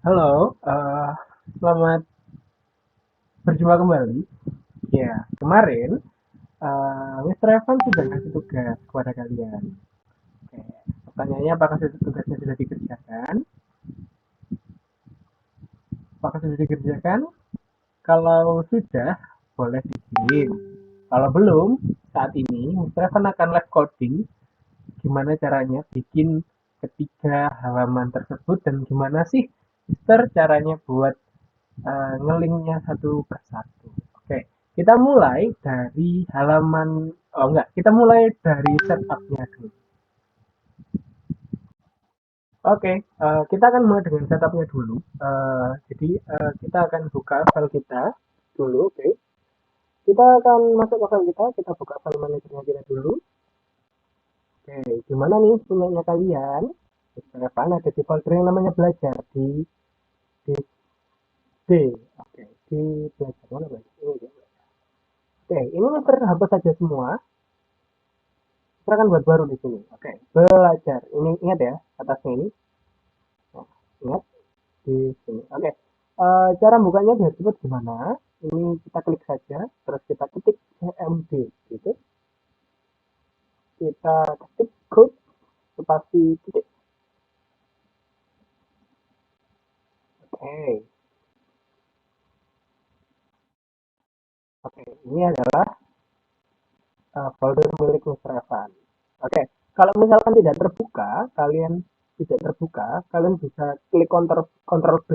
Halo, selamat berjumpa kembali. Ya, kemarin Mr. Evan sudah ngasih tugas kepada kalian. Oke, pertanyaannya apakah tugasnya sudah dikerjakan? Apakah sudah dikerjakan? Kalau sudah, boleh dikirim. Kalau belum, saat ini Mr. Evan akan live coding gimana caranya bikin ketiga halaman tersebut dan gimana sih Mister caranya buat ngelinknya satu persatu. Oke, kita mulai dari halaman, oh enggak, kita mulai dari setupnya dulu. Oke, kita akan mulai dengan setupnya dulu. Jadi kita akan buka file kita dulu. Oke, kita akan masuk ke file kita buka file manajernya kita dulu. Oke, gimana nih punyanya kalian? Misalkan ada di folder yang namanya belajar di D. Oke, di belajar mana belajar? Ini dia. Oke, ini Mister hapus saja semua. Silakan buat baru di sini. Oke, belajar. Ini ingat ya, atasnya ini. Nah, ingat di sini. Oke, cara bukanya biar cepat gimana? Ini kita klik saja, terus kita ketik cmd, gitu. Kita ketik code spasi titik. Oke, oke. Ini adalah folder milik Mr. Evan. Oke, kalau misalkan tidak terbuka, kalian bisa klik Ctrl B.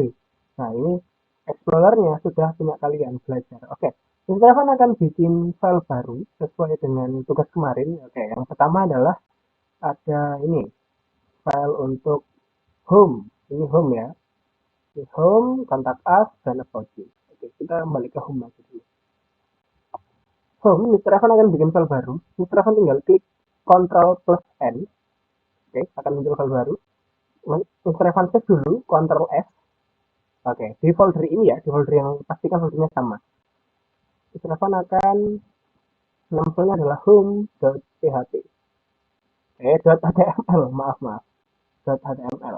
Nah, ini Explorernya sudah punya kalian belajar. Oke, Mr. Evan akan bikin file baru sesuai dengan tugas kemarin. Oke, yang pertama adalah ada ini file untuk home. Ini home ya. Ini home, contact us, dan about you. Oke, kita kembali ke home aja dulu. Home, Mr. Evan akan bikin file baru. Mr. Evan tinggal klik Ctrl plus N. Oke, akan muncul file baru. Mr. Evan save dulu, Ctrl S. Oke, di folder ini ya, di folder yang pastikan foldernya sama. Mr. Evan akan namanya adalah home.php. .html, maaf. .html.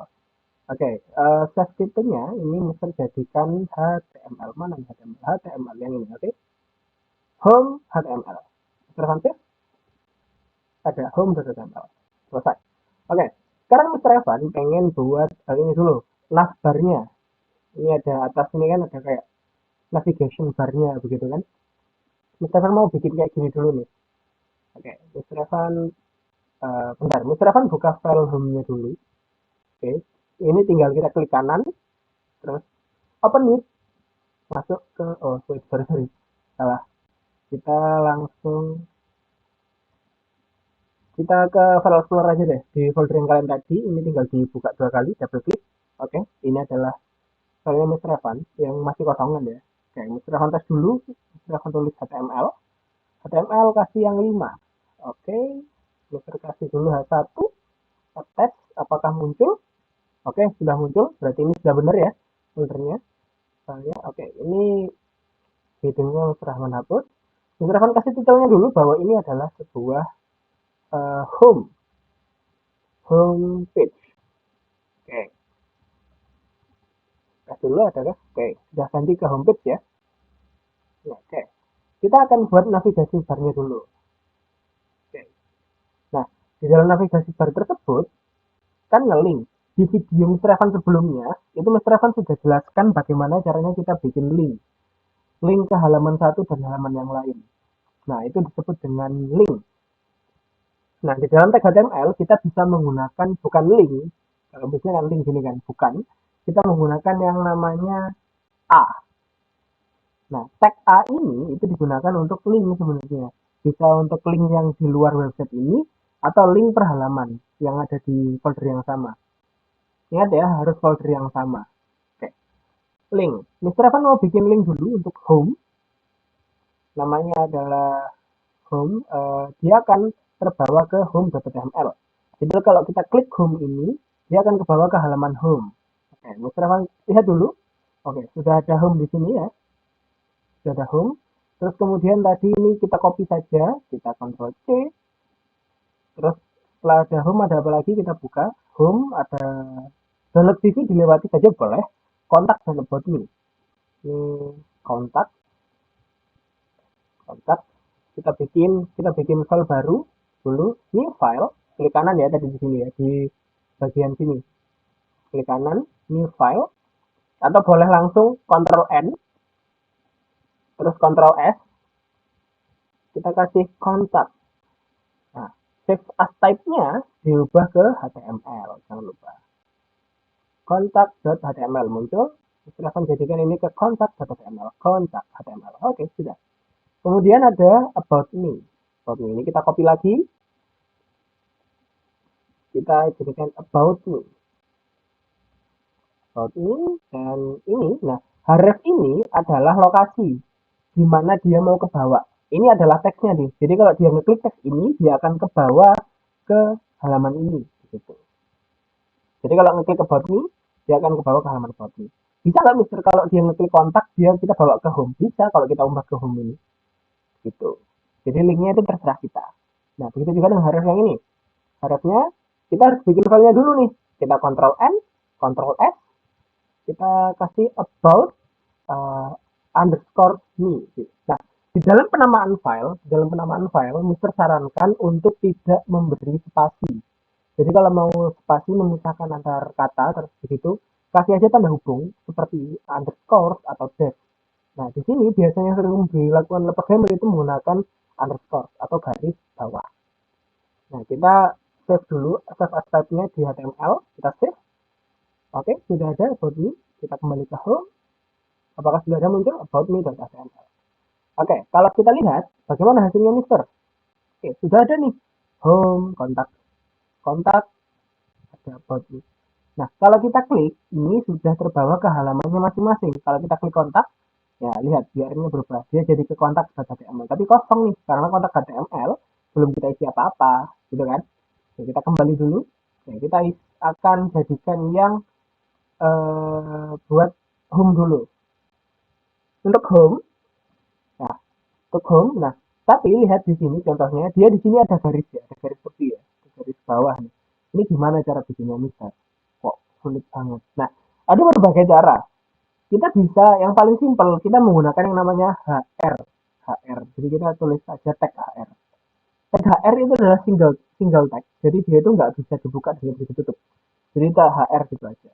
Oke, save tipenya ini Mr. jadikan HTML. Mana HTML? HTML yang ini, oke. Home HTML. Mr. Evan save, ada home.html. Selesai. Oke, sekarang Mr. Evan pengen buat ini dulu, navbarnya. Ini ada atas ini kan ada kayak navigation barnya begitu kan. Mr. Evan mau bikin kayak gini dulu nih. Oke, Mr. Evan, bentar. Mr. Evan buka file home-nya dulu. Oke, ini tinggal kita klik kanan, terus open with, masuk ke, oh wait, sorry, salah. Kita langsung, kita ke file explorer aja deh. Di folder yang kalian tadi, ini tinggal dibuka 2 kali, double klik. Oke, ini adalah filenya Mr. Evan yang masih kosongan ya. Oke, Mr. Evan tes dulu, Mr. Evan tulis HTML. HTML kasih yang 5. Oke, Mr. kasih dulu H1, tes apakah muncul. Oke, sudah muncul, berarti ini sudah benar ya foldernya. Soalnya, oke, ini headingnya Mr. Rahman hapus. Mr. Rahman kasih titelnya dulu bahwa ini adalah sebuah home page. Oke, kasih dulu adalah, oke, sudah ganti ke home page ya. Oke, kita akan buat navigasi barnya dulu. Oke, nah di dalam navigasi bar tersebut kan nge-link. Di video Mr. Evan sebelumnya, itu Mr. Evan sudah jelaskan bagaimana caranya kita bikin link. Link ke halaman satu dan halaman yang lain. Nah, itu disebut dengan link. Nah, di dalam tag HTML kita bisa menggunakan bukan link. Kalau biasanya kan link gini kan, bukan. Kita menggunakan yang namanya A. Nah, tag A ini itu digunakan untuk link sebenarnya. Bisa untuk link yang di luar website ini atau link per halaman yang ada di folder yang sama. Ingat ya, harus folder yang sama. Oke, link. Mr. Evan mau bikin link dulu untuk home. Namanya adalah home. Dia akan terbawa ke home.html. Jadi kalau kita klik home ini, dia akan kebawa ke halaman home. Oke, Mr. Evan lihat dulu. Oke, sudah ada home di sini ya. Sudah ada home. Terus kemudian tadi ini kita copy saja, kita Ctrl C. Terus setelah ada home ada apa lagi kita buka. Home ada download TV dilewati saja boleh. kontak dan about me. Ini kontak, kita bikin file baru dulu. New file, klik kanan ya tadi di sini ya, di bagian sini. Klik kanan, new file, atau boleh langsung Ctrl N, terus Ctrl S, kita kasih kontak. Nah, save as type-nya diubah ke HTML, jangan lupa. Kontak.html muncul, silahkan jadikan ini ke kontak.html, kontak HTML. Oke, sudah. Kemudian ada about me. About me ini kita copy lagi, kita jadikan about me. About me dan ini, nah href ini adalah lokasi di mana dia mau ke bawah. Ini adalah teksnya nih. Jadi kalau dia ngeklik teks ini, dia akan ke bawah ke halaman ini. Gitu. Jadi kalau ngeklik about me, dia akan ke bawah ke halaman about me. Bisa nggak Mister kalau dia ngeklik kontak, dia kita bawa ke home? Bisa kalau kita ubah ke home ini. Gitu. Jadi linknya itu terserah kita. Nah, begitu juga dengan href yang ini. Hrefnya, kita harus bikin filenya dulu nih. Kita Ctrl N, Ctrl S, kita kasih about underscore me. Nah, di dalam penamaan file, Mister sarankan untuk tidak memberi spasi. Jadi kalau mau spasi memisahkan antar kata, terus begitu, kasih aja tanda hubung seperti underscore atau dash. Nah, di sini biasanya sering dilakukan oleh programmer itu menggunakan underscore atau garis bawah. Nah, kita save dulu, save as type-nya di HTML, kita save. Oke, sudah ada about me, kita kembali ke home. Apakah sudah ada muncul about me.html? Oke, kalau kita lihat bagaimana hasilnya Mister. Oke, sudah ada nih home, kontak, ada about me. Nah, kalau kita klik, ini sudah terbawa ke halamannya masing-masing. Kalau kita klik kontak, ya lihat URL-nya berubah. Dia jadi ke kontak.html. Tapi kosong nih, karena kontak.html belum kita isi apa-apa, gitu kan? Oke, kita kembali dulu. Oke, kita akan jadikan yang buat home dulu. Untuk home, nah, nah, tapi lihat di sini contohnya, dia di sini ada garis ya, ada garis putih ya, ada garis bawah nih. Ini gimana cara bikinnya Mister? Kok sulit banget. Nah, ada berbagai cara. Kita bisa yang paling simpel, kita menggunakan yang namanya HR. Jadi kita tulis saja tag HR. Tag HR itu adalah single tag. Jadi dia itu nggak bisa dibuka dan bisa ditutup. Jadi kita HR gitu aja.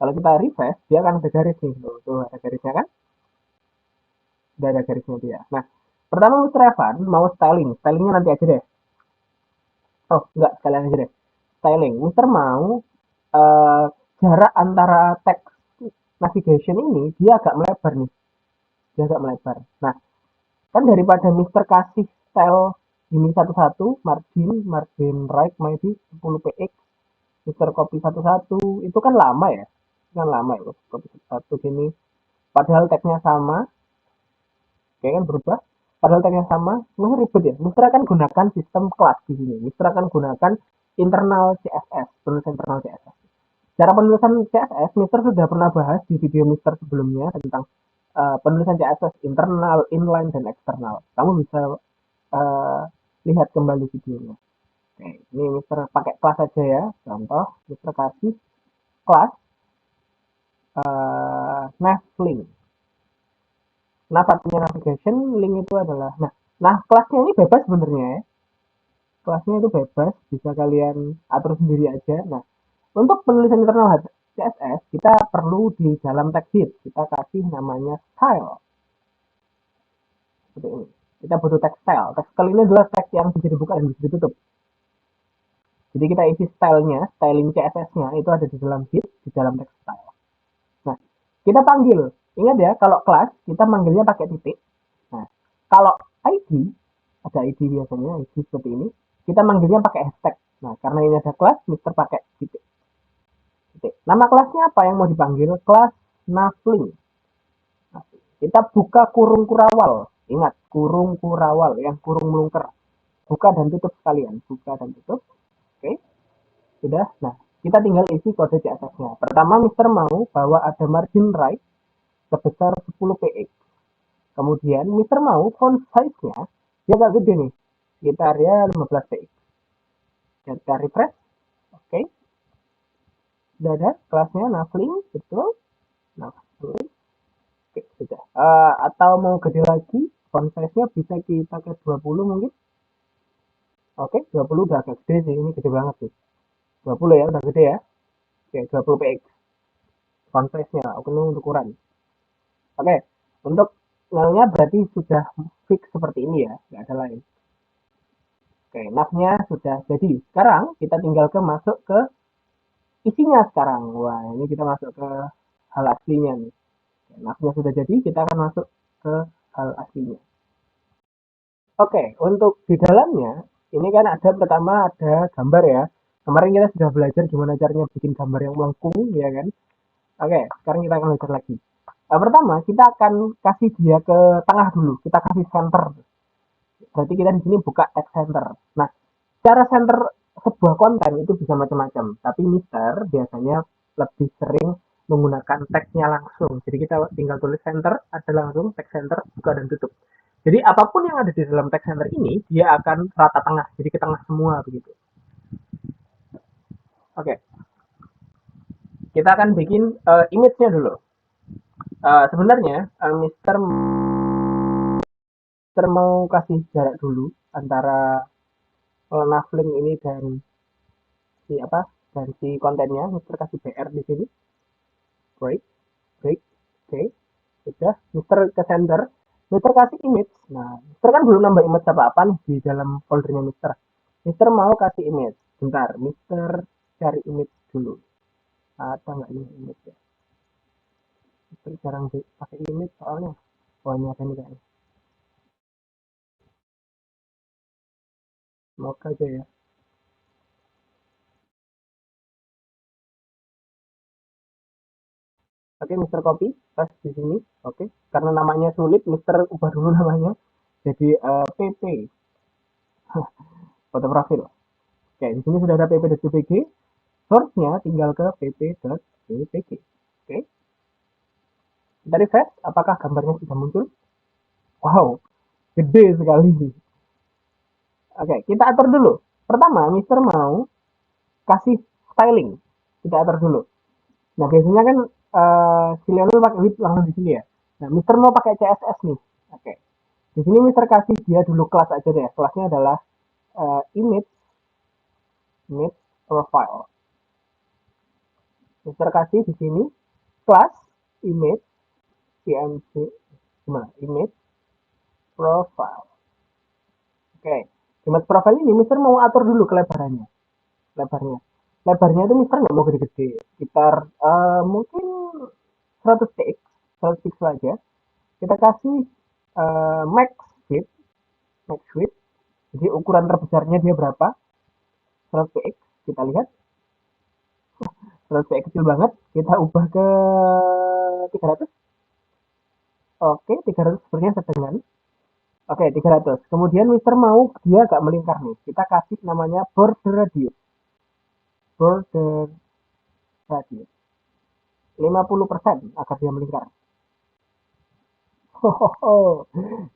Kalau kita refresh, dia akan ada garis nih. Tuh ada garisnya kan? Udah ada garisnya dia. Nah, pertama Mr. Evan mau styling. Stylingnya nanti aja deh. Oh, enggak, sekalian aja deh. Styling. Mister mau uh, jarak antara teks navigation ini dia agak melebar nih. Dia agak melebar. Nah, kan daripada Mister kasih style ini satu-satu, margin right maybe 10 px, Mister copy satu-satu, itu kan lama ya. Itu kan lama ya, copy satu gini. Padahal tagnya sama, kayak kan berubah. Padahal tagnya sama, nah ribet ya. Mister akan gunakan sistem kelas di sini. Mister akan gunakan internal CSS, penulisan internal CSS. Cara penulisan CSS, Mister sudah pernah bahas di video Mister sebelumnya tentang penulisan CSS internal, inline, dan eksternal. Kamu bisa lihat kembali videonya. Oke, ini Mister pakai kelas aja ya. Contoh, Mister kasih kelas navlink. Nah, artinya navigation, link itu adalah, nah kelasnya ini bebas sebenarnya ya. Kelasnya itu bebas, bisa kalian atur sendiri aja. Nah, untuk penulisan internal CSS, kita perlu di dalam tag head, kita kasih namanya style. Seperti ini. Kita butuh tag style. Tag style ini adalah tag yang bisa dibuka dan bisa ditutup. Jadi kita isi stylenya, styling CSS-nya itu ada di dalam head, di dalam tag style. Nah, kita panggil. Ingat ya, kalau kelas kita manggilnya pakai titik. Nah, kalau ID, ada ID biasanya, ID seperti ini, kita manggilnya pakai hashtag. Nah, karena ini ada kelas, Mister pakai titik. Nama kelasnya apa yang mau dipanggil? Kelas navlink. Kita buka kurung kurawal. Ingat, kurung kurawal, yang kurung melungker. Buka dan tutup sekalian. Buka dan tutup. Oke, sudah. Nah, kita tinggal isi kode CSS-nya. Pertama, Mister mau bahwa ada margin right sebesar 10 px. Kemudian, Mister mau font size-nya, dia agak gede nih. Sekitar ya 15 px. Kita refresh. Oke. Sudah ada kelasnya navlink, betul. Nah, Atau mau gede lagi, font size-nya bisa kita ke 20 mungkin. Oke, 20 udah agak gede sih, ini gede banget sih. 20 ya, udah gede ya. Oke, 20 px font size-nya, oke, ini ukuran. Oke, untuk nilainya berarti sudah fix seperti ini ya, nggak ada lain. Oke, nav-nya sudah jadi. Sekarang kita tinggal masuk ke isinya sekarang. Wah, ini kita masuk ke hal aslinya nih. Nav-nya sudah jadi, kita akan masuk ke hal aslinya. Oke, untuk di dalamnya, ini kan ada pertama ada gambar ya. Kemarin kita sudah belajar gimana caranya bikin gambar yang melengkung, ya kan? Oke, sekarang kita akan belajar lagi. Pertama, kita akan kasih dia ke tengah dulu. Kita kasih center. Berarti kita di sini buka text center. Nah, cara center sebuah konten itu bisa macam-macam. Tapi Mister biasanya lebih sering menggunakan teksnya langsung. Jadi kita tinggal tulis center, ada langsung text center, buka dan tutup. Jadi apapun yang ada di dalam text center ini, dia akan rata tengah. Jadi ke tengah semua begitu. Oke, kita akan bikin image-nya dulu. Sebenarnya Mister mau kasih jarak dulu antara nafling ini dan si apa dan si kontennya. Mister kasih BR di sini, break, break, oke, sudah. Mister ke center, Mister kasih image. Nah, Mister kan belum nambah image apa-apa nih di dalam foldernya Mister. Mister mau kasih image. Bentar, Mister cari image dulu. Ada nggak ini image ya? Mister jarang pakai image soalnya. Oh, ini ada nih kayaknya. Semoga aja ya. Oke, Mister copy, paste di sini. Oke, karena namanya sulit, Mister ubah dulu namanya. Jadi PP, foto profil. Oke, di sini sudah ada pp.jpg. Source-nya tinggal ke pp.jpg. Oke, kita refresh. Apakah gambarnya sudah muncul? Wow, gede sekali. Oke, kita atur dulu. Pertama, Mister mau kasih styling. Kita atur dulu. Nah, biasanya kan si Lionel pakai width langsung di sini ya. Nah, Mister mau pakai CSS nih. Oke. Di sini Mister kasih dia dulu kelas aja deh. Kelasnya adalah image profile. Mister kasih di sini kelas image img gimana? Image profile. Oke. Image profile ini Mister mau atur dulu kelebarannya. Lebarnya. Lebarnya itu Mister nggak mau gede-gede. Sekitar mungkin 100 px, 100 pixel aja. Kita kasih max width, max width. Jadi ukuran terbesarnya dia berapa? 100 px. Kita lihat 100 px kecil banget. Kita ubah ke 300. Oke, 300 sepertinya sedengan. Oke, 300. Kemudian Mister mau dia agak melingkar nih. Kita kasih namanya border radius. Border radius. 50% agar dia melingkar.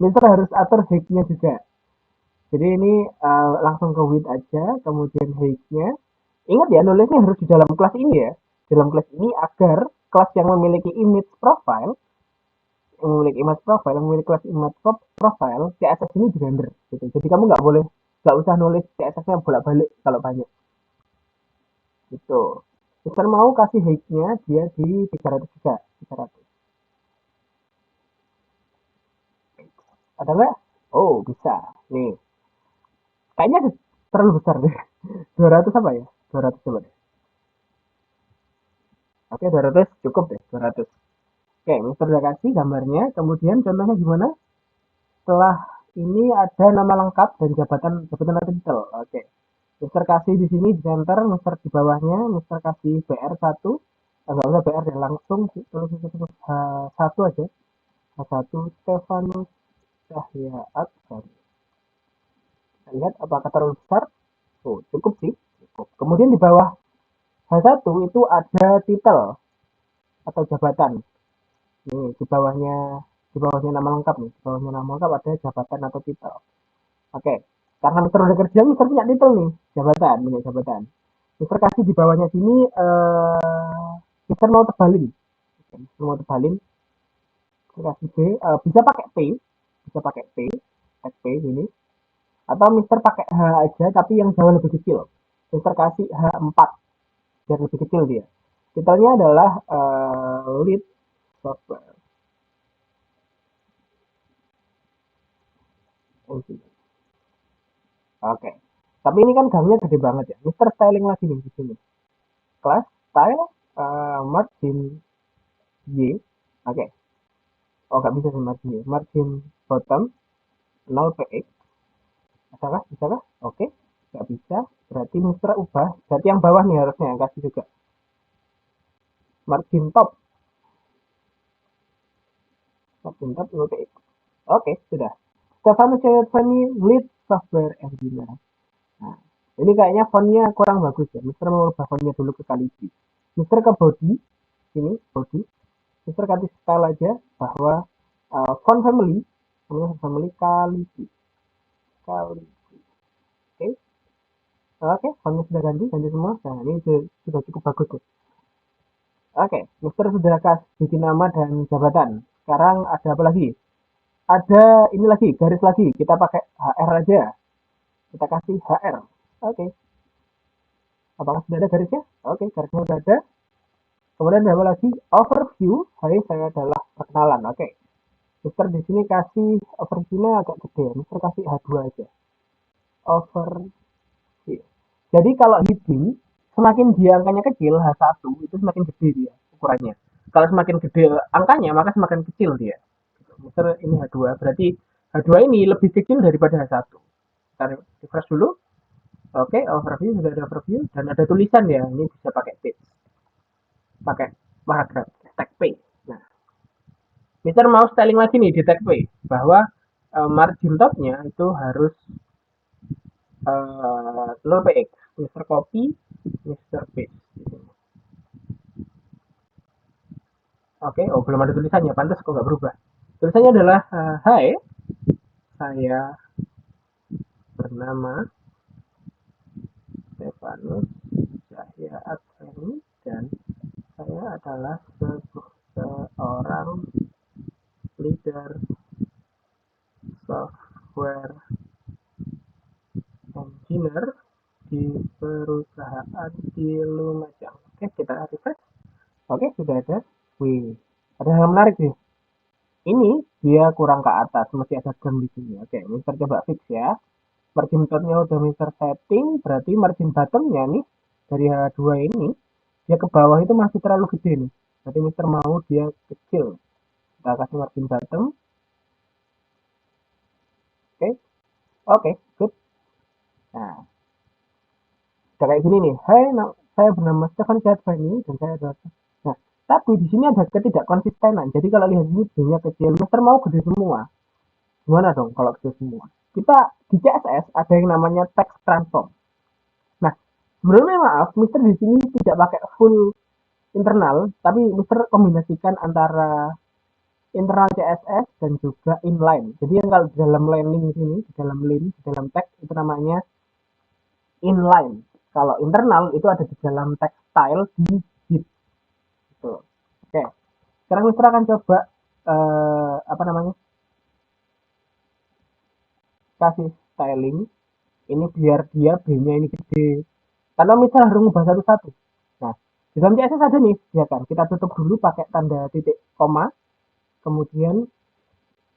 Mister harus atur height-nya juga. Jadi ini langsung ke width aja, kemudian height-nya. Ingat ya, nulisnya harus di dalam kelas ini ya. Dalam kelas ini agar kelas yang memiliki image profile, yang memiliki kelas image profile, CSS ini di-render. Gitu. Jadi kamu nggak usah nulis CSS-nya bolak-balik kalau banyak. Gitu. Mister mau kasih height-nya dia di 300 juga. 300. Ada nggak? Oh, bisa. Nih. Kayaknya terlalu besar deh. 200 apa ya? 200 coba deh. Oke, 200 cukup deh. 200. Oke, Mister udah kasih gambarnya. Kemudian contohnya gimana? Setelah ini ada nama lengkap dan jabatan titel. Oke. Mister kasih di sini di center, Mister di bawahnya, Mister kasih BR1. Enggak usah BR deh, langsung tulis H1 aja. H1 Stefanus Cahya Aksari. Kita lihat apakah terlalu besar? Oh, cukup sih. Cukup. Kemudian di bawah H1 itu ada titel atau jabatan. Nih, di bawahnya nama lengkap nih. Di bawahnya nama lengkap ada jabatan atau titel. Oke. Karena Mister udah kerja, Mister punya titel nih, punya jabatan. Mister kasih di bawahnya sini Mister mau tebalin. Mister mau tebalin kasih B, bisa pakai P, bisa pakai P, tag P ini, atau Mister pakai H aja tapi yang jauh lebih kecil. Mister kasih H4 biar lebih kecil dia. Titelnya adalah lead software engineer. Oke. Tapi ini kan gangnya gede banget ya. Mister styling lagi nih di sini. Class style margin Y. Oke. Oh, nggak bisa sih margin Y. Margin bottom 0 px. Bisakah? Bisakah? Oke. Nggak bisa. Berarti Mister ubah. Berarti yang bawah nih harusnya yang kasih juga. Margin top. Margin top 0 px. Oke, sudah. Stefano Ceyatfani lead software engineer. Nah, ini kayaknya fontnya kurang bagus ya. Mister mau ubah fontnya dulu ke Calibri. Mister ke body, ini body. Mister kasih style aja bahwa font family, namanya font family Calibri. Calibri. Oke, oke, fontnya sudah ganti, ganti semua. Nah, ini sudah cukup bagus tuh. Oke, Mister sudah kasih bikin nama dan jabatan. Sekarang ada apa lagi? Ada ini lagi, garis lagi. Kita pakai HR aja. Kita kasih HR. Oke, apakah sudah ada garisnya? Oke, garisnya sudah ada. Kemudian ada apa lagi? Overview. Hai, saya adalah perkenalan. Oke. Mister di sini kasih overview-nya agak gede. Mister kasih H2 aja. Overview. Jadi kalau heading, semakin dia angkanya kecil, H1, itu semakin gede dia ukurannya. Kalau semakin gede angkanya, maka semakin kecil dia. Mister ini H2. Berarti H2 ini lebih kecil daripada H1. Kita refresh dulu. Oke, overview. Sudah ada overview. Dan ada tulisan ya. Ini bisa pakai text. Pakai paragraf. Tag P. Nah, Mister mau styling lagi nih di tag P bahwa margin topnya itu harus low px. Mister copy, Mister paste. Oke, oh belum ada tulisannya, pantas kok nggak berubah. Tulisannya adalah Hai, saya bernama Stefanus Cahya Adveni dan saya adalah seorang leader software engineer di perusahaan di Lumajang. Oke, kita refresh. Oke, sudah ada. Wih, ada hal menarik nih. Ini dia kurang ke atas, masih ada gam di sini. Oke, Mister coba fix ya. Margin topnya udah Mister setting, berarti margin bottomnya nih dari H2 ini dia ke bawah itu masih terlalu gede nih. Berarti Mister mau dia kecil. Kita kasih margin bottom. Oke, oke, good. Nah, udah kayak gini nih. Hai, saya bernama Stefan Jadvani dan saya adalah. Nah, tapi di sini ada ketidakkonsistenan. Jadi kalau lihat ini B-nya kecil, Mister mau gede semua. Gimana dong kalau gede semua? Kita di CSS ada yang namanya text transform. Nah, sebenarnya maaf, Mister di sini tidak pakai full internal, tapi Mister kombinasikan antara internal CSS dan juga inline. Jadi yang kalau di dalam lining sini, di dalam line, di dalam text itu namanya inline. Kalau internal itu ada di dalam text style di git. Gitu. Oke. Sekarang Mister akan coba apa namanya? Kasih styling ini biar dia B-nya ini gede. Karena misal harus ngubah satu-satu. Nah, di dalam CSS ada nih, ya kan? Kita tutup dulu pakai tanda titik koma, kemudian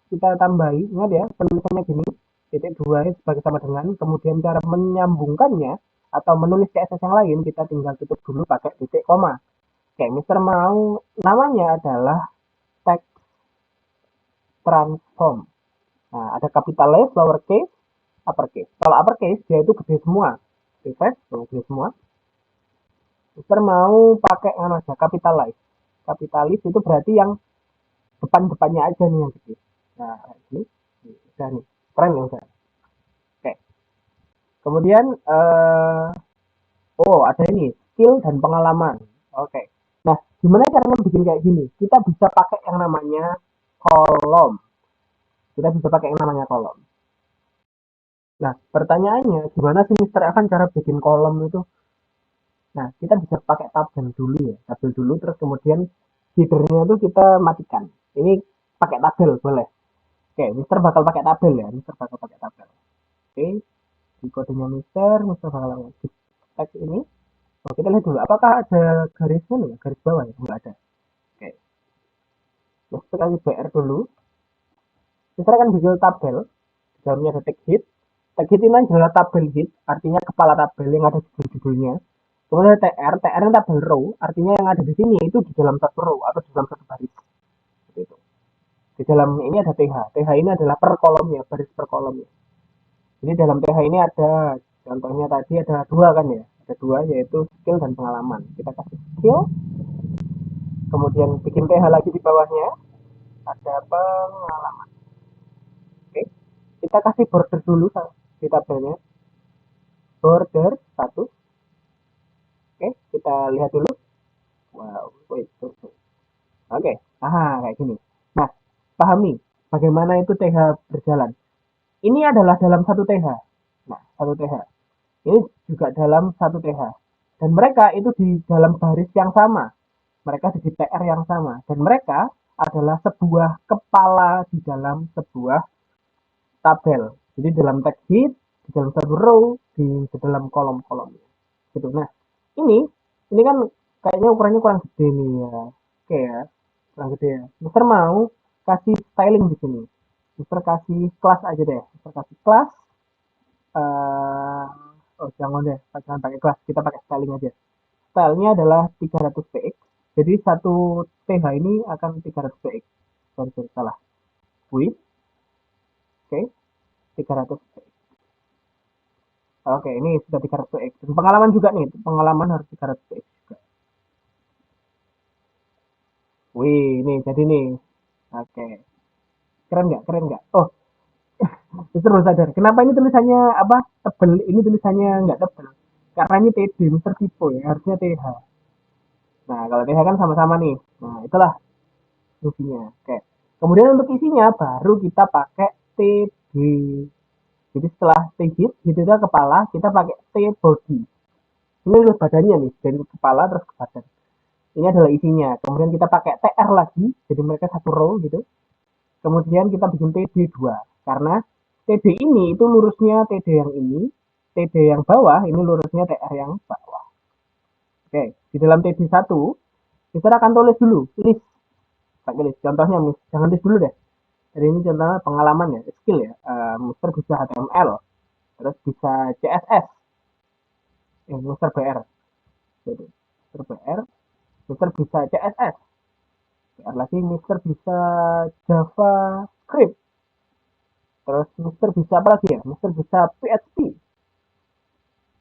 kita tambahi, ingat ya, penulisannya gini, titik dua sebagai sama dengan, kemudian cara menyambungkannya atau menulis CSS yang lain, kita tinggal tutup dulu pakai titik koma. Kayak Mister mau namanya adalah text transform. Nah, ada capitalize, lowercase, uppercase. Kalau uppercase, dia itu gede semua. Refresh, gede semua. Mister mau pakai yang aja, capitalize. Capitalize itu berarti yang depan-depannya aja nih yang gede. Nah, ini udah nih. Keren ya udah. Oke. Kemudian oh, ada ini, skill dan pengalaman. Oke. Nah, gimana caranya bikin kayak gini? Kita bisa pakai yang namanya kolom. Kita bisa pakai yang namanya kolom. Nah, pertanyaannya, gimana sih Mister Evan cara bikin kolom itu? Nah, kita bisa pakai tabel dulu ya. Tabel dulu, terus kemudian header-nya itu kita matikan. Ini pakai tabel boleh. Oke, Mister bakal pakai tabel ya, Mister bakal pakai tabel. Oke, di kodenya Mister bakal ngeklik teks ini. Oh, kita lihat dulu, apakah ada garis mana ya, garis bawah ya? Enggak ada. Oke, Mister kasih BR dulu. Mister akan bikin tabel, di dalamnya ada tag hit. Tag hit ini adalah tabel hit, artinya kepala tabel yang ada di judulnya. Kemudian ada TR ini tabel row, artinya yang ada di sini itu di dalam satu row atau di dalam satu baris. Seperti itu. Di dalam ini ada TH. TH ini adalah per kolomnya, baris per kolomnya. Jadi dalam TH ini ada, contohnya tadi ada dua kan ya, ada dua yaitu skill dan pengalaman. Kita kasih skill, kemudian bikin TH lagi di bawahnya, ada pengalaman. Oke, kita kasih border dulu di tabelnya, border status. Oke, kita lihat dulu. Wow, wait, oke, kayak gini. Nah, pahami bagaimana itu TH berjalan. Ini adalah dalam satu TH. Nah, satu TH. Ini juga dalam satu TH. Dan mereka itu di dalam baris yang sama. Mereka di TR yang sama. Dan mereka adalah sebuah kepala di dalam sebuah tabel. Jadi dalam text sheet, di dalam satu row, di dalam kolom-kolomnya. Gitu. Nah, ini kan kayaknya ukurannya kurang gede nih ya. Oke ya, kurang gede ya. Mister mau kasih styling di sini. Mister kasih kelas aja deh. Mister kasih kelas. Oh jangan deh, jangan pakai kelas. Kita pakai styling aja. Stylenya adalah 300 px. Jadi satu TH ini akan 300 px. Sorry, salah. Width, oke, 300 px. Oke, ini sudah 300 px. Dan pengalaman juga nih, pengalaman harus 300 px juga. Wih, ini jadi nih. Oke, keren nggak? Keren nggak? Oh, terus sadar. Kenapa ini tulisannya apa? Tebel. Ini tulisannya nggak tebel. Karena ini TD, Mister Tipo ya. Harusnya TH. Nah, kalau TH kan sama-sama nih. Nah, itulah fungsinya. Oke. Kemudian untuk isinya baru kita pakai TB. Jadi setelah T hit, itu kepala, kita pakai T body. Ini adalah badannya nih, dari kepala terus ke badan. Ini adalah isinya. Kemudian kita pakai TR lagi, jadi mereka satu row gitu. Kemudian kita bikin TD2. Karena TD ini itu lurusnya TD yang ini, TD yang bawah ini lurusnya TR yang bawah. Oke, di dalam TD1 kita akan tulis dulu list. Pakai list. Contohnya, jangan list dulu deh. Jadi ini contohnya pengalaman ya, skill ya. Mister bisa HTML, terus bisa CSS, Mister BR. Jadi, Mister BR, Mister bisa CSS. BR lagi, Mister bisa JavaScript. Terus Mister bisa apa lagi ya? Mister bisa PHP.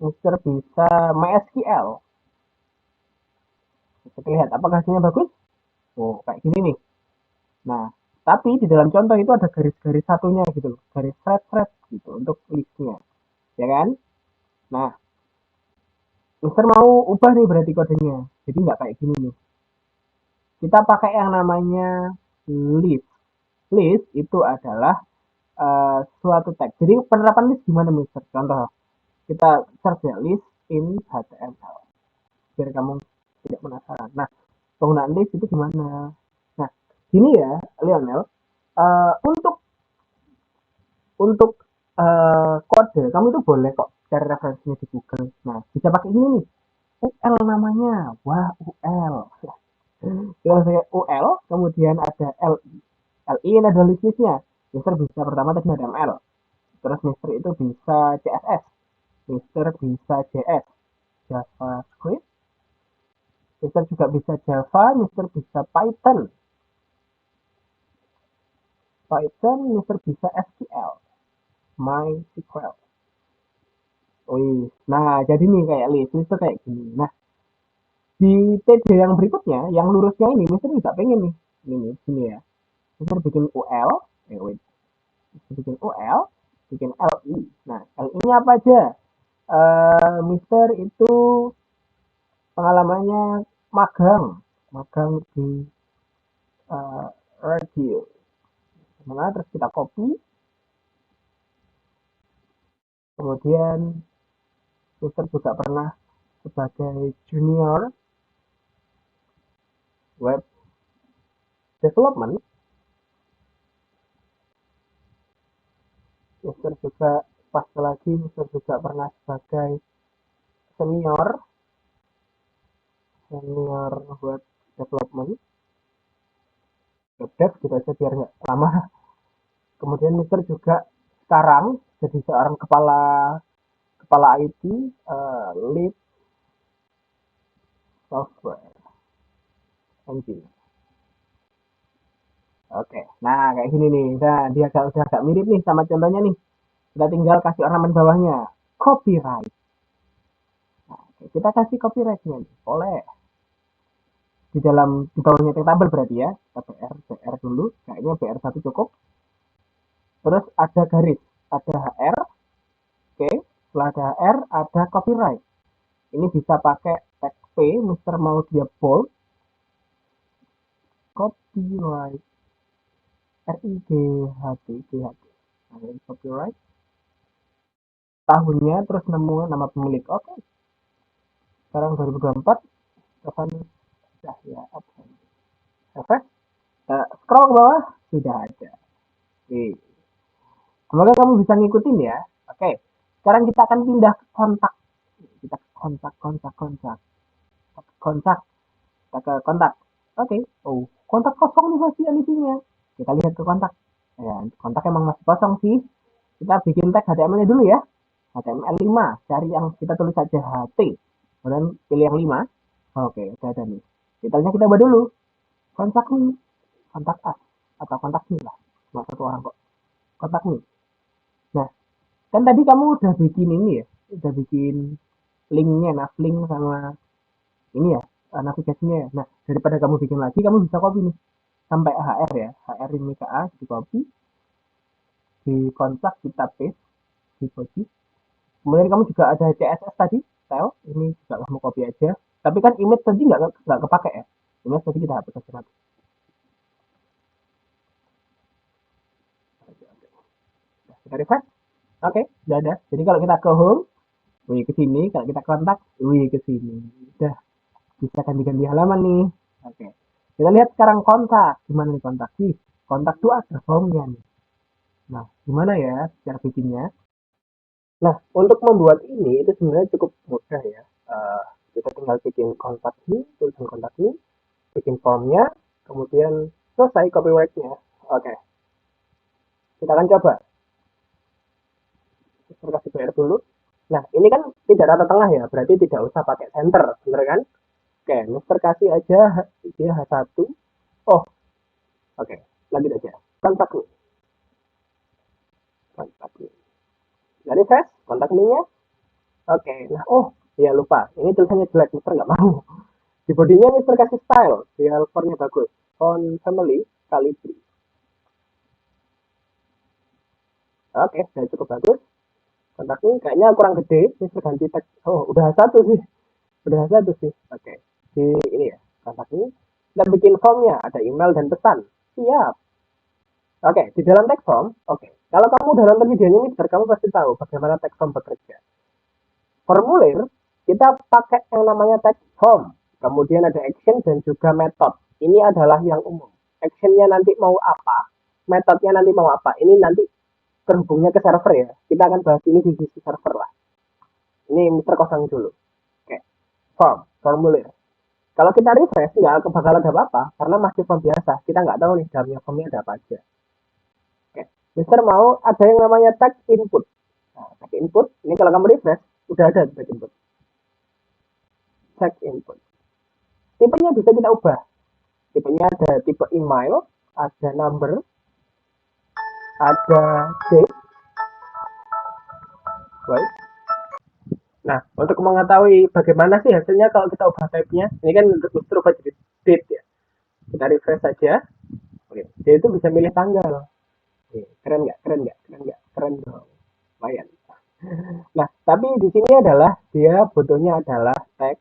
Mister bisa MySQL. Kita lihat apakah hasilnya bagus. Oh, kayak gini nih. Nah, tapi di dalam contoh itu ada garis-garis satunya gitu loh. Garis thread gitu untuk listnya. Ya kan? Nah, Mister mau ubah nih berarti kodenya. Jadi nggak kayak gini nih. Kita pakai yang namanya list. List itu adalah suatu tag. Jadi penerapan list gimana Mister? Contoh, kita search ya list in HTML. Biar kamu tidak penasaran. Nah, penggunaan list itu gimana? Nah, gini ya, Lionel. Untuk kode, kamu itu boleh kok cari referensinya di Google. Nah, bisa pakai ini nih. UL namanya. Wah, UL. Kalau saya UL, kemudian ada LI. LI ini ada list-listnya. Mister bisa pertama tadi ada ML. Terus Mister itu bisa CSS. Mister bisa JS. JavaScript. Mister juga bisa Java. Mister bisa Python. Python, Mister bisa SQL. MySQL. Wih, nah jadi nih kayak list itu kayak gini. Nah, di TD yang berikutnya, yang lurusnya ini, Mister juga pengen nih. Ini, sini ya. Mister bikin UL, wait, bikin UL, bikin LI. Nah, LI-nya apa aja? Mister itu pengalamannya magang, magang di radio. Mana terus kita copy, kemudian Mister juga pernah sebagai junior web development. juga pas lagi Mister juga pernah sebagai senior buat development web dev gitu aja biar nggak lama. Kemudian Mister juga sekarang jadi seorang kepala kepala IT, lead software engineer. Oke, nah kayak gini nih. Nah, dia udah agak mirip nih sama contohnya nih. Kita tinggal kasih ornamen bawahnya. Copyright. Nah, kita kasih copyrightnya nih. Boleh. Di bawahnya tabel berarti ya. Kita BR dulu. Kayaknya BR1 cukup. Terus ada garis. Ada HR. Oke. Setelah ada HR, ada copyright. Ini bisa pakai tag P. Mister mau dia bold. Copyright. RIGHT. Nah, ini copyright. Tahunnya terus nama pemilik. Oke. Sekarang 2024. Kapan ya efek scroll ke bawah sudah ada. Oke. Semoga kamu bisa ngikutin ya. Oke. Sekarang kita akan pindah ke kontak. Kita ke kontak. Kita ke kontak. Oke. Oh, kontak kosong nih masih isinya. Kita lihat ke kontak. Ya, kontak emang masih kosong sih. Kita bikin tag HTML-nya dulu ya. HTML5. Cari yang kita tulis saja HT. Kemudian pilih yang 5. Oke, udah ada nih. Detailnya kita buat dulu. Kontak nih. Kontak us. Atau kontak nih lah. Cuma satu orang kok. Kontak nih. Nah, kan tadi kamu udah bikin ini ya. Udah bikin linknya, navlink sama ini ya. Navigasinya ya. Nah, daripada kamu bikin lagi, kamu bisa copy nih. Sampai HR ya. HR ini ke A, di copy. Di kontak kita paste. Di body. Kemudian kamu juga ada CSS tadi. Style. Ini juga kamu copy aja. Tapi kan image tadi nggak kepake ya. Image tadi kita hapus aja nanti. Kita refresh. Oke, udah ada. Jadi kalau kita ke home, wih ke sini. Kalau kita kontak, wih ke sini. Udah bisa ganti-ganti halaman nih. Oke. Kita lihat sekarang kontak. Gimana nih kontak? Nih, kontak tuh ada formnya nih. Nah, gimana ya cara bikinnya? Nah, untuk membuat ini itu sebenarnya cukup mudah ya. Kita tinggal bikin kontak nih, tulisan kontak nih, bikin formnya, kemudian selesai copyright-nya. Oke. Kita akan coba. Kita kasih PR dulu. Nah, ini kan tidak rata tengah ya, berarti tidak usah pakai center, bener kan? Oke, Mister kasih aja dia H1. Oh, oke, lanjut aja. Kontak nih. Kontak nih. Dari fresh, kontak nih-nya. Oke, nah, oh, ya lupa. Ini tulisannya jelek, Mister nggak mau. Di bodinya Mister kasih style, biar formnya bagus. On family, Calibri. Oke, sudah cukup bagus. Kontak nih, kayaknya kurang gede. Mister ganti teks. Oh, udah satu sih. Udah satu sih. Oke, di ini ya, kontak ini. Kita bikin formnya, ada email dan pesan. Siap. Oke, di dalam text form, oke. Kalau kamu udah nonton videonya Mister, kamu pasti tahu bagaimana text form bekerja. Formulir, kita pakai yang namanya text form. Kemudian ada action dan juga method. Ini adalah yang umum. Actionnya nanti mau apa, metodenya nanti mau apa. Ini nanti terhubungnya ke server ya. Kita akan bahas ini di sisi server lah. Ini Mister kosong dulu. Oke, formulir. Kalau kita refresh, nggak bakal ada apa-apa, karena masih form biasa. Kita nggak tahu nih dalamnya formnya ada apa aja. Oke, Mister mau ada yang namanya tag input. Nah, tag input, ini kalau kamu refresh, udah ada tag input. Tag input. Tipenya bisa kita ubah. Tipenya ada tipe email, ada number, ada date. Right. Nah, untuk mengetahui bagaimana sih hasilnya kalau kita ubah type-nya, ini kan Mister ubah jadi date ya. Kita refresh saja. Oke, dia itu bisa milih tanggal. Oke, keren nggak? Keren nggak? Keren nggak? Keren dong. Lumayan. Nah, tapi di sini adalah dia butuhnya adalah tag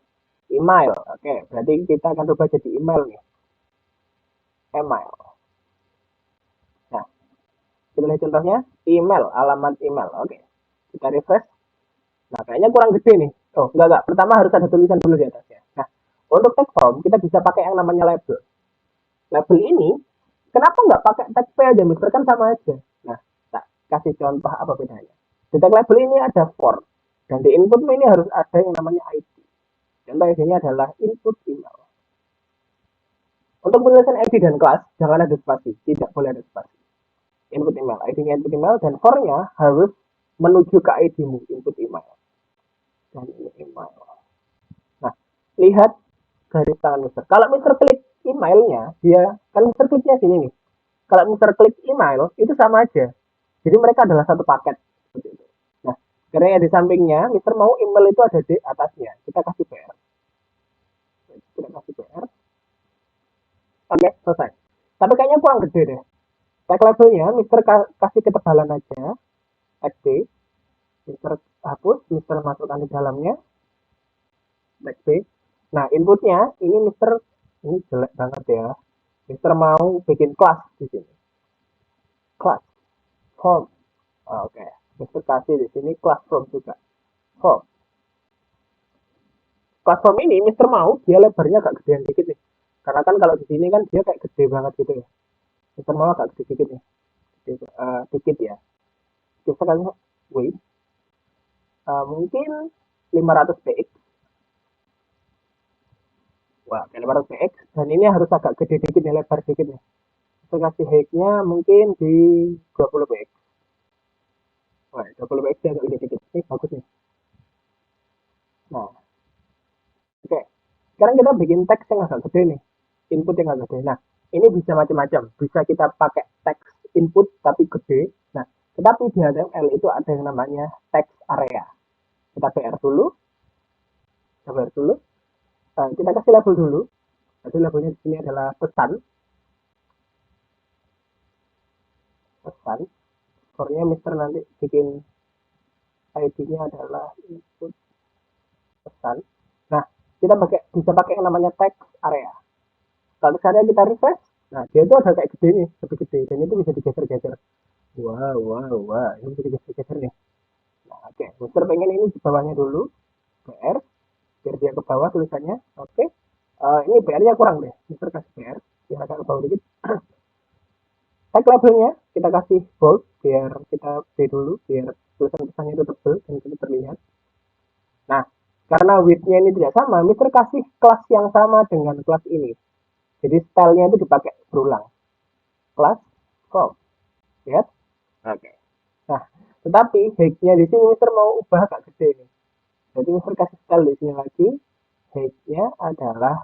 email. Oke, berarti kita akan coba jadi email nih. Email. Nah, kita lihat contohnya email, alamat email. Oke, kita refresh. Nah, kayaknya kurang gede nih. Oh, enggak. Pertama harus ada tulisan dulu di atasnya. Nah, untuk tag form kita bisa pakai yang namanya label. Label ini kenapa nggak pakai tag P aja, Mister? Kan sama aja. Nah, kasih contoh apa bedanya. Di tag label ini ada for, dan di input ini harus ada yang namanya ID. Contoh ID-nya adalah input email. Untuk penulisan ID dan kelas, jangan ada spasi, tidak boleh ada spasi. Input email, ID-nya input email, dan for-nya harus menuju ke ID-mu, input email. Dan ini email. Nah, lihat garis tangan Mister. Kalau Mister klik emailnya, dia kan Mister kliknya sini nih. Kalau Mister klik email, itu sama aja. Jadi mereka adalah satu paket. Seperti itu. Nah, karena yang di sampingnya, Mister mau email itu ada di atasnya. Kita kasih PR. Kita kasih PR. Oke, selesai. Tapi kayaknya kurang gede deh. Tag labelnya, Mister kasih ketebalan aja. Tag B. Mister hapus, Mister masukkan di dalamnya. Tag B. Nah, inputnya, ini Mister, ini jelek banget ya. Mister mau bikin kelas di sini. Kelas. Form. Oke. Mister kasih di sini classroom juga. Form. Classroom ini Mister mau dia lebarnya agak gedean dikit nih. Karena kan kalau di sini kan dia kayak gede banget gitu ya. Mister mau agak gede dikit nih. Dikit ya. Kita kan wait. Mungkin 500 px. Wah, 500 px. Dan ini harus agak gede dikit nih, lebar dikit nih. Kita kasih height-nya mungkin di 20 px. Wah, 20 px agak gede dikit. Ini bagus nih. Nah, oke. Sekarang kita bikin teks yang agak gede nih. Input yang agak gede. Nah, ini bisa macam-macam. Bisa kita pakai teks input tapi gede. Nah, tetapi di HTML itu ada yang namanya teks area. Kita PR dulu. Kita PR dulu. Kita kasih label dulu. Jadi labelnya di sini adalah pesan. Pesan. Skornya Mister nanti bikin ID-nya adalah input pesan. Nah, kita bisa pakai yang namanya teks area. Kalau misalnya kita refresh, nah dia itu ada kayak gede nih, lebih gede, dan itu bisa digeser-geser. Wah, ini bisa digeser-geser nih. Nah, oke, Mister pengen ini di bawahnya dulu, PR, biar dia ke bawah tulisannya. Oke, ini PR-nya kurang deh, Mister kasih PR, biar agak ke bawah dikit. Tag labelnya kita kasih bold, biar kita B dulu, biar tulisan pesannya itu tebal dan itu terlihat. Nah, karena width-nya ini tidak sama, Mister kasih kelas yang sama dengan kelas ini. Jadi stylenya itu dipakai berulang. Kelas, form. Lihat? Oke. Nah, tetapi height-nya di sini Mister mau ubah agak gede nih. Jadi Mister kasih style di sini lagi. Height-nya adalah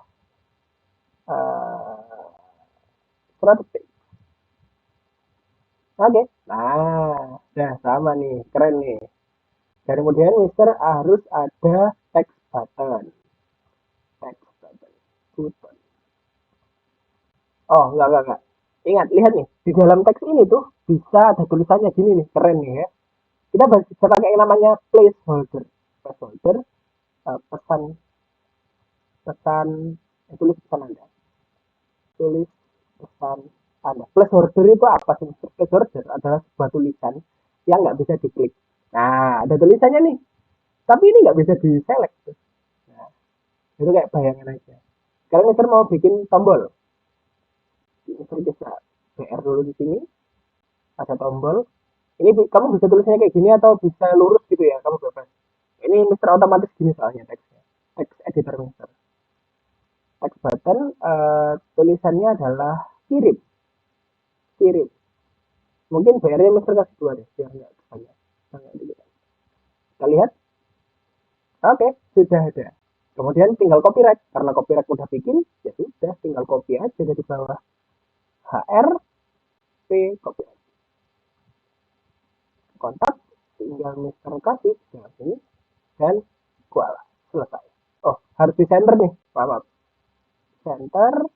100 pix. Oke. Nah, udah sama nih, keren nih. Dan kemudian Mister harus ada text button. Text button. Button. Oh, enggak. Ingat, lihat nih. Di dalam teks ini tuh bisa ada tulisannya gini nih, keren nih ya. Kita bisa pakai yang namanya placeholder. Placeholder, pesan, pesan, tulis pesan Anda. Tulis pesan Anda. Placeholder itu apa sih? Placeholder adalah sebuah tulisan yang nggak bisa diklik. Nah, ada tulisannya nih. Tapi ini nggak bisa di-select. Nah, itu kayak bayangan aja. Sekarang Mister mau bikin tombol. Mister bisa PR dulu di sini. Ada tombol. Ini kamu bisa tulisnya kayak gini atau bisa lurus gitu ya, kamu bebas. Ini Mister otomatis gini soalnya teksnya. Teks editor Mister. Text button tulisannya adalah kirim. Kirim. Mungkin bayarnya Mister kasih dua deh, biar nggak banyak. Kita lihat. Oke, sudah ada. Kemudian tinggal copyright. Karena copyright udah bikin, ya sudah, tinggal copy aja dari bawah. HR, P, copyright. Kontak, tinggal Mister kasih dengan sini. Dan voila, selesai. Oh, harus di center nih. Maaf. Center.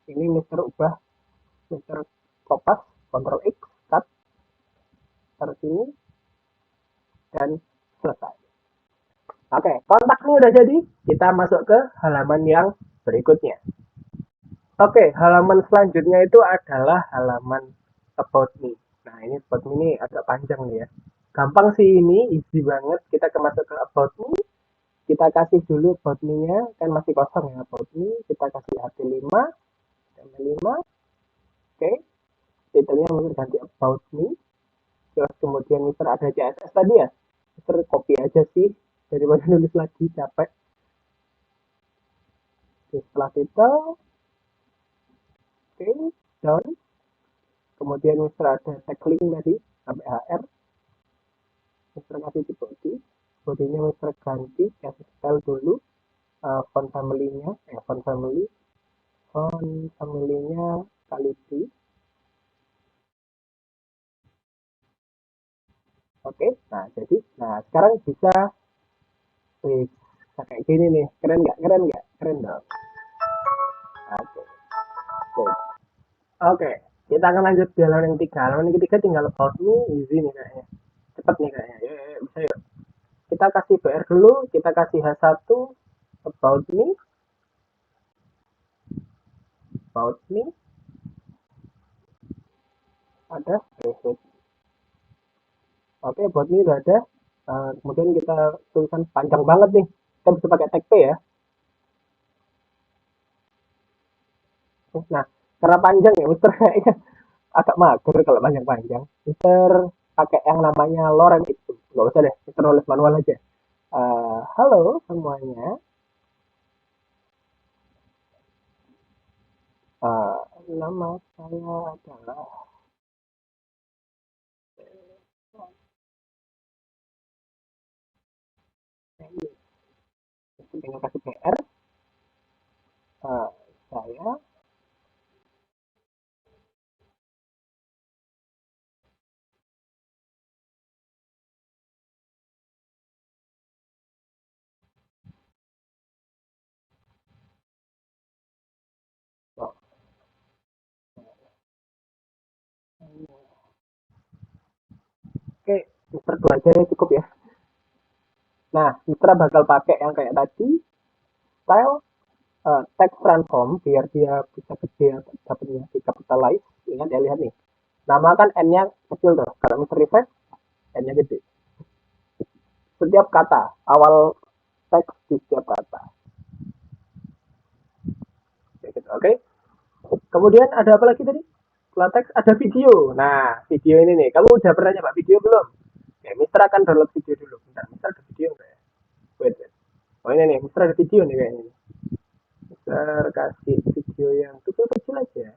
Ini Mister ubah. Mister kopas. Ctrl X. Cut. Taruh sini. Dan selesai. Oke, kontak ini udah jadi. Kita masuk ke halaman yang berikutnya. Oke, halaman selanjutnya itu adalah halaman about me. Nah, ini about me ini agak panjang nih ya. Gampang sih ini, easy banget. Kita masuk ke about me. Kita kasih dulu about me-nya, kan masih kosong ya about me. Kita kasih HT5, HTML5. Oke, titelnya mungkin ganti about me. Terus kemudian Mister ada CSS tadi ya, Mister copy aja sih daripada nulis lagi capek. Oke, setelah title, oke, down. Kemudian Mister ada tag link tadi sampai HR. Mister kasih di body, bodinya Mister ganti, kasih style dulu, font family-nya, font family-nya Calibri. Oke, nah jadi, nah sekarang bisa, kayak gini nih, keren nggak? Keren nggak? Keren dong. Oke, oke. Oke, kita akan lanjut di halaman yang tiga. Halaman yang ketiga tinggal about me, easy nih kayaknya. Cepet nih kayaknya. Yuk, bisa yuk. Kita kasih BR dulu, kita kasih H1, about me, about me, ada, oke, about me udah ada. Kemudian kita tulisan panjang banget nih. Kita bisa pakai tag P ya. Nah, karena panjang ya, Mister kayaknya agak mager kalau panjang-panjang. Mister pakai yang namanya Loren itu. Nggak usah deh, Mister nulis manual aja. Halo semuanya. Uh, Nama saya adalah dengan kasih PR. Saya oh, oke, Mister dua aja ya cukup ya. Nah, Mister bakal pakai yang kayak tadi, style text transform biar dia bisa gede dapatnya di capitalize. Ingat ya, lihat nih. Nama kan N-nya kecil tuh. Kalau Mister refresh, N-nya gede. Setiap kata, awal teks di setiap kata. Oke, oke. Kemudian ada apa lagi tadi? Setelah teks ada video. Nah, video ini nih. Kamu udah pernah nyoba video belum? Ya, Mister akan download video dulu. Bentar, Mister ada video nggak ya? Wait, wait. Oh ini nih, Mister ada video nih kayaknya. Mister kasih video yang kecil-kecil aja.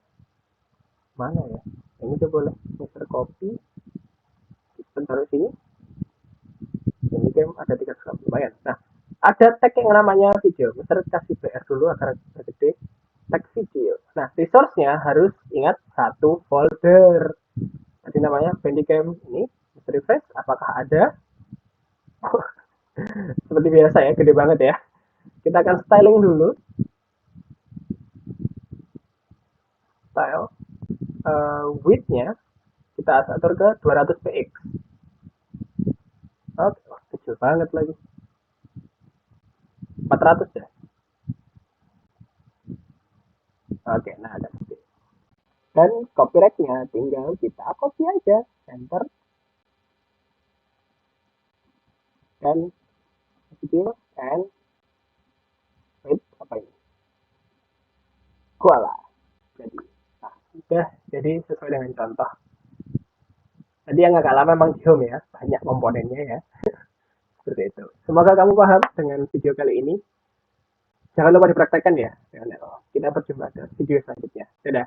Mana ya? Ini coba boleh Mister copy. Mister taruh sini. Ini kan ada 300 lumayan. Nah, ada tag yang namanya video. Mister kasih BR dulu agar gede. Tag video. Nah, resource-nya harus ingat satu folder. Jadi namanya Bandicam ini. Mister refresh. Apakah ada? Seperti biasa ya, gede banget ya. Kita akan styling dulu. Style. Width-nya kita atur ke 200 px. Oke, kecil banget lagi. 400 ya. Oke, nah ada. Dan copyright-nya tinggal kita copy aja, enter, dan video, and wait, apa ini? Voila. Jadi, nah, udah jadi sesuai dengan contoh. Tadi yang agak lama memang di home ya, banyak komponennya ya. Seperti itu. Semoga kamu paham dengan video kali ini. Jangan lupa dipraktekkan ya. Kita berjumpa di video selanjutnya. Dadah.